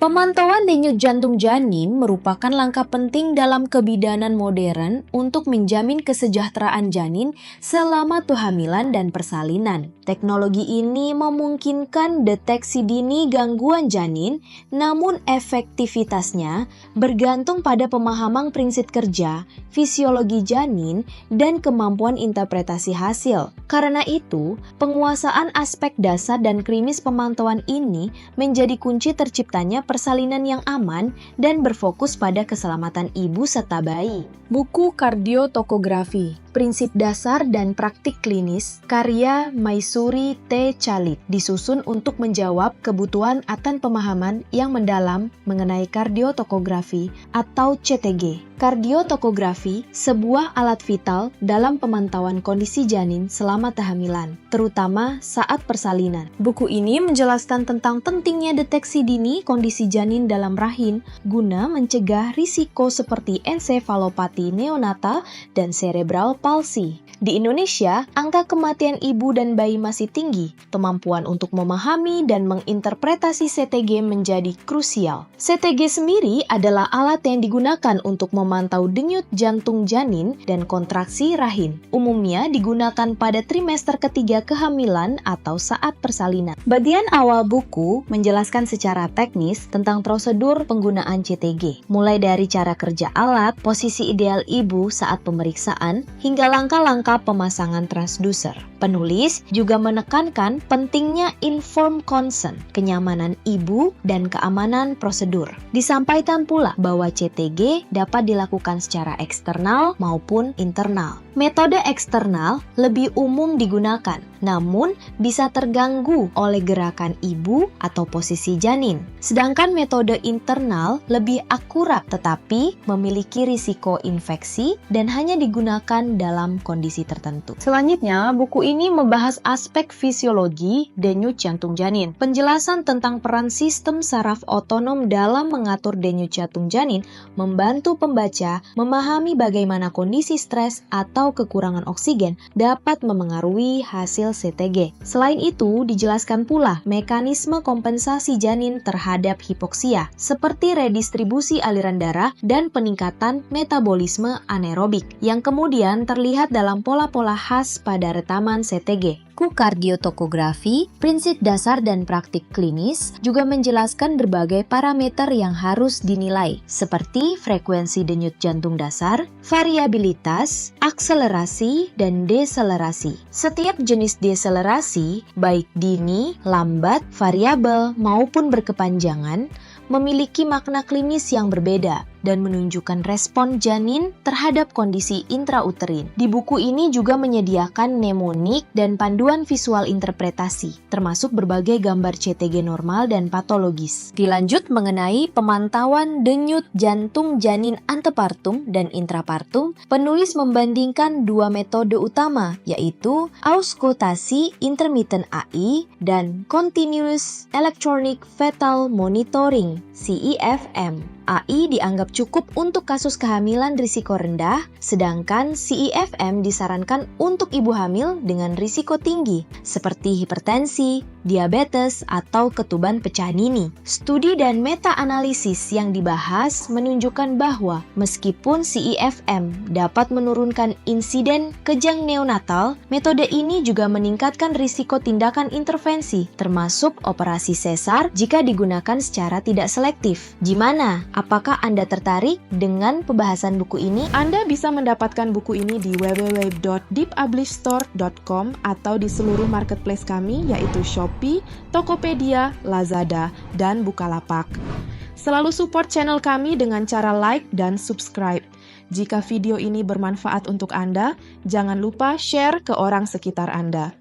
Pemantauan denyut jantung janin merupakan langkah penting dalam kebidanan modern untuk menjamin kesejahteraan janin selama kehamilan dan persalinan. Teknologi ini memungkinkan deteksi dini gangguan janin, namun efektivitasnya bergantung pada pemahaman prinsip kerja, fisiologi janin, dan kemampuan interpretasi hasil. Karena itu, penguasaan aspek dasar dan klinis pemantauan ini menjadi kunci terciptanya persalinan yang aman dan berfokus pada keselamatan ibu serta bayi. Buku Kardiotokografi, Prinsip Dasar dan Praktik Klinis, karya Maisuri T. Chalit, disusun untuk menjawab kebutuhan akan pemahaman yang mendalam mengenai kardiotokografi atau CTG. Kardiotokografi, sebuah alat vital dalam pemantauan kondisi janin selama kehamilan, terutama saat persalinan. Buku ini menjelaskan tentang pentingnya deteksi dini kondisi janin dalam rahim guna mencegah risiko seperti ensefalopati neonatal dan cerebral palsy. Di Indonesia, angka kematian ibu dan bayi masih tinggi. Kemampuan untuk memahami dan menginterpretasi CTG menjadi krusial. CTG sendiri adalah alat yang digunakan untuk memantau denyut jantung janin dan kontraksi rahim. Umumnya digunakan pada trimester ketiga kehamilan atau saat persalinan. Bagian awal buku menjelaskan secara teknis tentang prosedur penggunaan CTG, mulai dari cara kerja alat, posisi ideal ibu saat pemeriksaan, hingga langkah-langkah pemasangan transducer. Penulis juga menekankan pentingnya informed consent, kenyamanan ibu, dan keamanan prosedur. Disampaikan pula bahwa CTG dapat dilakukan secara eksternal maupun internal. Metode eksternal lebih umum digunakan, namun bisa terganggu oleh gerakan ibu atau posisi janin. Sedangkan metode internal lebih akurat tetapi memiliki risiko infeksi dan hanya digunakan dalam kondisi tertentu. Selanjutnya, buku ini membahas aspek fisiologi denyut jantung janin. Penjelasan tentang peran sistem saraf otonom dalam mengatur denyut jantung janin membantu pembaca memahami bagaimana kondisi stres atau kekurangan oksigen dapat memengaruhi hasil CTG. Selain itu, dijelaskan pula mekanisme kompensasi janin terhadap hipoksia, seperti redistribusi aliran darah dan peningkatan metabolisme anaerobik, yang kemudian terlihat dalam pola-pola khas pada rekaman CTG. Buku Kardiotokografi, Prinsip Dasar dan Praktik Klinis juga menjelaskan berbagai parameter yang harus dinilai, seperti frekuensi denyut jantung dasar, variabilitas, akselerasi, dan deselerasi. Setiap jenis deselerasi, baik dini, lambat, variabel, maupun berkepanjangan, memiliki makna klinis yang berbeda dan menunjukkan respon janin terhadap kondisi intrauterin. Di buku ini juga menyediakan mnemonik dan panduan visual interpretasi, termasuk berbagai gambar CTG normal dan patologis. Dilanjut mengenai pemantauan denyut jantung janin antepartum dan intrapartum, penulis membandingkan dua metode utama, yaitu auskultasi intermittent AI dan Continuous Electronic Fetal Monitoring (CEFM). AI dianggap cukup untuk kasus kehamilan risiko rendah, sedangkan CEFM disarankan untuk ibu hamil dengan risiko tinggi, seperti hipertensi, diabetes, atau ketuban pecah dini. Studi dan meta-analisis yang dibahas menunjukkan bahwa meskipun CEFM dapat menurunkan insiden kejang neonatal, metode ini juga meningkatkan risiko tindakan intervensi, termasuk operasi sesar jika digunakan secara tidak selektif. Gimana? Apakah Anda tertarik dengan pembahasan buku ini? Anda bisa mendapatkan buku ini di www.deepublishedstore.com atau di seluruh marketplace kami, yaitu Shopee, Tokopedia, Lazada, dan Bukalapak. Selalu support channel kami dengan cara like dan subscribe. Jika video ini bermanfaat untuk Anda, jangan lupa share ke orang sekitar Anda.